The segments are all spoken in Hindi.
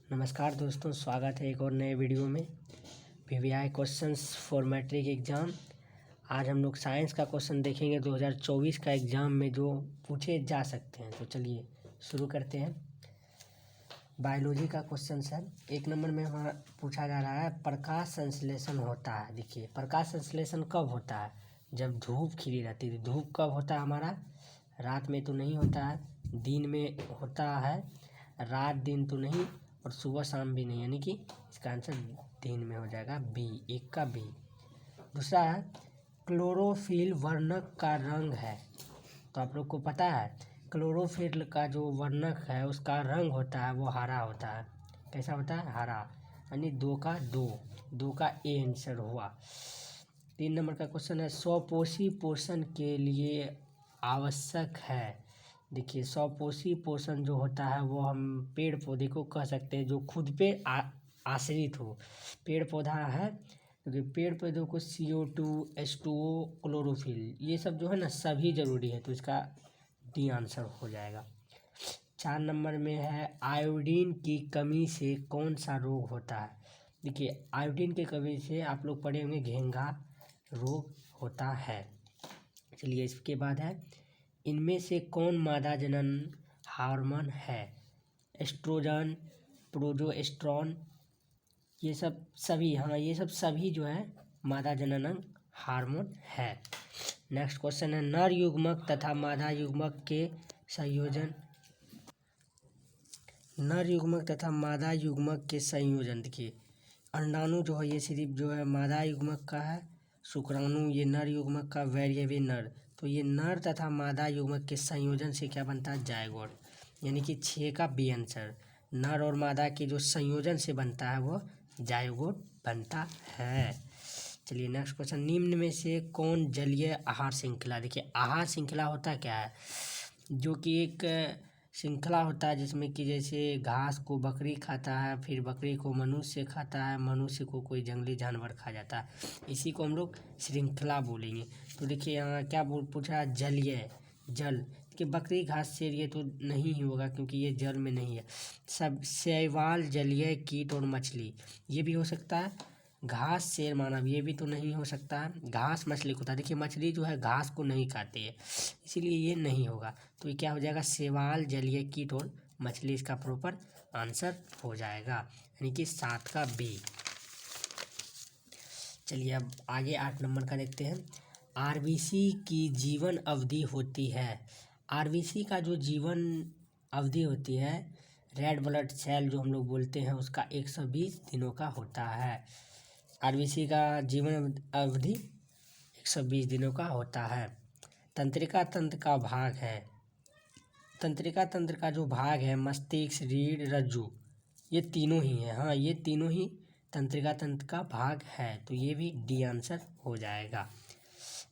नमस्कार दोस्तों, स्वागत है एक और नए वीडियो में। PVI questions for matric exam. आज हम लोग साइंस का क्वेश्चन देखेंगे 2024 का एग्ज़ाम में जो पूछे जा सकते हैं। तो चलिए शुरू करते हैं। बायोलॉजी का क्वेश्चन सर 1 नंबर में हमारा पूछा जा रहा है, प्रकाश संश्लेषण होता है। देखिए, प्रकाश संश्लेषण कब होता है? जब धूप खिली रहती है। धूप कब होता है हमारा? रात में तो नहीं होता है, दिन में होता है। रात दिन तो नहीं और सुबह शाम भी नहीं, यानी कि इसका आंसर दिन में हो जाएगा बी, 1 का बी। दूसरा है, क्लोरोफिल वर्णक का रंग है। तो आप लोग को पता है क्लोरोफिल का जो वर्णक है उसका रंग होता है वो हरा होता है। कैसा होता है? हरा। यानी 2 का 2 का ए आंसर हुआ। 3 नंबर का क्वेश्चन है, स्वपोषी पोषण के लिए आवश्यक है। देखिए, स्वपोषी पोषण जो होता है वो हम पेड़ पौधे को कह सकते हैं जो खुद पे आश्रित हो। पेड़ पौधा है क्योंकि पेड़ पौधों को CO2, H2O, क्लोरोफिल ये सब जो है ना सभी ज़रूरी है, तो इसका डी आंसर हो जाएगा। 4 नंबर में है, आयोडीन की कमी से कौन सा रोग होता है? देखिए, आयोडीन की कमी से आप लोग पढ़े होंगे घेंघा रोग होता है। चलिए, इसके बाद है, इनमें से कौन मादा जनन हार्मोन है? एस्ट्रोजन, प्रोजेस्टेरोन, ये सब सभी, हाँ ये सब सभी जो है मादा जनन हार्मोन है। नेक्स्ट क्वेश्चन है, नर युग्मक तथा मादा युग्मक के संयोजन। नर युग्मक तथा मादा युग्मक के संयोजन। देखिए, अंडाणु जो है ये सिर्फ जो है मादा युग्मक का है, शुक्राणु ये नर युग्मक का, वैरिएबल नर। तो ये नर तथा मादा युग्मक के संयोजन से क्या बनता है? जायगोट, यानी कि 6 का बी आंसर। नर और मादा के जो संयोजन से बनता है वो जायगोट बनता है। चलिए नेक्स्ट क्वेश्चन, निम्न में से कौन जलीय आहार श्रृंखला? देखिए, आहार श्रृंखला होता क्या है? जो कि एक श्रृंखला होता है जिसमें कि जैसे घास को बकरी खाता है, फिर बकरी को मनुष्य खाता है, मनुष्य को कोई जंगली जानवर खा जाता है, इसी को हम लोग श्रृंखला बोलेंगे। तो देखिए यहाँ क्या पूछा? जलीय, जल कि बकरी घास से ये तो नहीं ही होगा क्योंकि ये जल में नहीं है। सब शैवाल, जलीय कीट और मछली ये भी हो सकता है। घास, शेर, मानव ये भी तो नहीं हो सकता है। घास मछली को था। देखिए, मछली जो है घास को नहीं खाती है, इसीलिए ये नहीं होगा। तो ये क्या हो जाएगा? शैवाल, जलीय कीट और मछली इसका प्रॉपर आंसर हो जाएगा, यानी कि 7 का बी। चलिए अब आगे 8 नंबर का देखते हैं। आरबीसी की जीवन अवधि होती है। आरबीसी का जो जीवन अवधि होती है, रेड ब्लड सेल जो हम लोग बोलते हैं, उसका 120 दिनों का होता है। आरबीसी का जीवन अवधि 120 दिनों का होता है। तंत्रिका तंत्र का भाग है। तंत्रिका तंत्र का जो भाग है, मस्तिष्क, रीढ़, रज्जु, ये तीनों ही हैं। हाँ, ये तीनों ही तंत्रिका तंत्र का भाग है, तो ये भी डी आंसर हो जाएगा।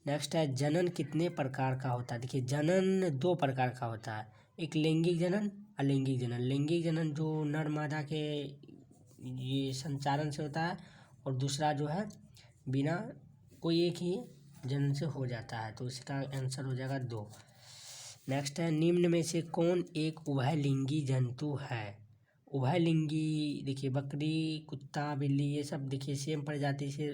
नेक्स्ट है, जनन कितने प्रकार का होता है? देखिए, जनन 2 प्रकार का होता है, एक लैंगिक जनन, अलैंगिक जनन। लैंगिक जनन जो नर मादा के ये संचारण से होता है, और दूसरा जो है बिना कोई एक ही जनन से हो जाता है, तो इसका आंसर हो जाएगा 2। नेक्स्ट है, निम्न में से कौन एक उभयलिंगी जंतु है? उभयलिंगी, देखिए बकरी, कुत्ता, बिल्ली ये सब देखिए सेम प्रजाति से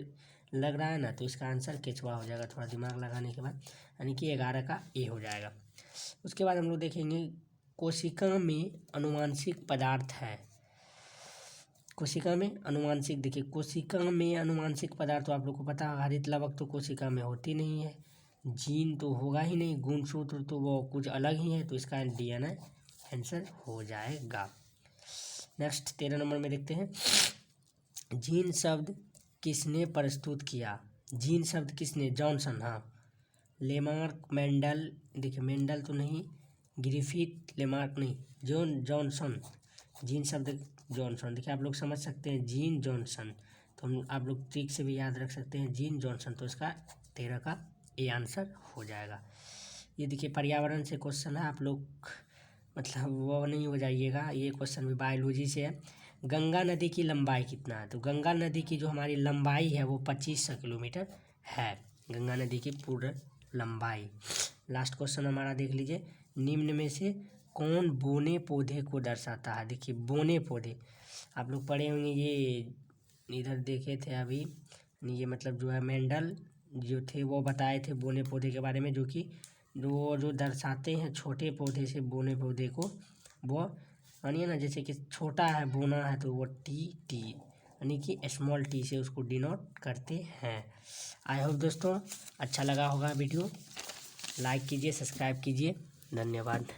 लग रहा है ना, तो इसका आंसर केचुआ हो जाएगा थोड़ा दिमाग लगाने के बाद, यानी कि 11 का ए हो जाएगा। उसके बाद हम लोग देखेंगे, कोशिका में अनुवांशिक पदार्थ है। कोशिका में अनुवांशिक, देखिए कोशिका में अनुवांशिक पदार्थ तो आप लोग को पता है, हरित लवक तो कोशिका में होती नहीं है, जीन तो होगा ही नहीं, गुणसूत्र तो वो कुछ अलग ही है, तो इसका DNA आंसर हो जाएगा। नेक्स्ट 13 नंबर में देखते हैं, जीन शब्द किसने प्रस्तुत किया? जीन शब्द किसने? जॉनसन, हाँ। लेमार्क, मेंडल, देखिए मेंडल तो नहीं, ग्रिफिथ, लेमार्क नहीं, जॉनसन। जीन शब्द जॉनसन। देखिए आप लोग समझ सकते हैं जीन जॉनसन, तो हम आप लोग ट्रिक से भी याद रख सकते हैं जीन जॉनसन, तो इसका 13 का ए आंसर हो जाएगा। ये देखिए पर्यावरण से क्वेश्चन है, आप लोग मतलब वो नहीं हो जाइएगा, ये क्वेश्चन भी बायोलॉजी से है। गंगा नदी की लंबाई कितना है? तो गंगा नदी की जो हमारी लंबाई है वो 2500 किलोमीटर है, गंगा नदी की पूर्ण लंबाई। लास्ट क्वेश्चन हमारा देख लीजिए, निम्न में से कौन बोने पौधे को दर्शाता है। देखिए बोने पौधे आप लोग पढ़े होंगे, ये इधर देखे थे अभी, ये मतलब जो है मेंडल जो थे वो बताए थे बोने पौधे के बारे में, जो कि जो दर्शाते हैं छोटे पौधे से बोने पौधे को, वो मानिए ना जैसे कि छोटा है बोना है तो वो टी यानी कि स्मॉल टी से उसको डिनोट करते हैं। आई होप दोस्तों अच्छा लगा होगा वीडियो, लाइक कीजिए, सब्सक्राइब कीजिए, धन्यवाद।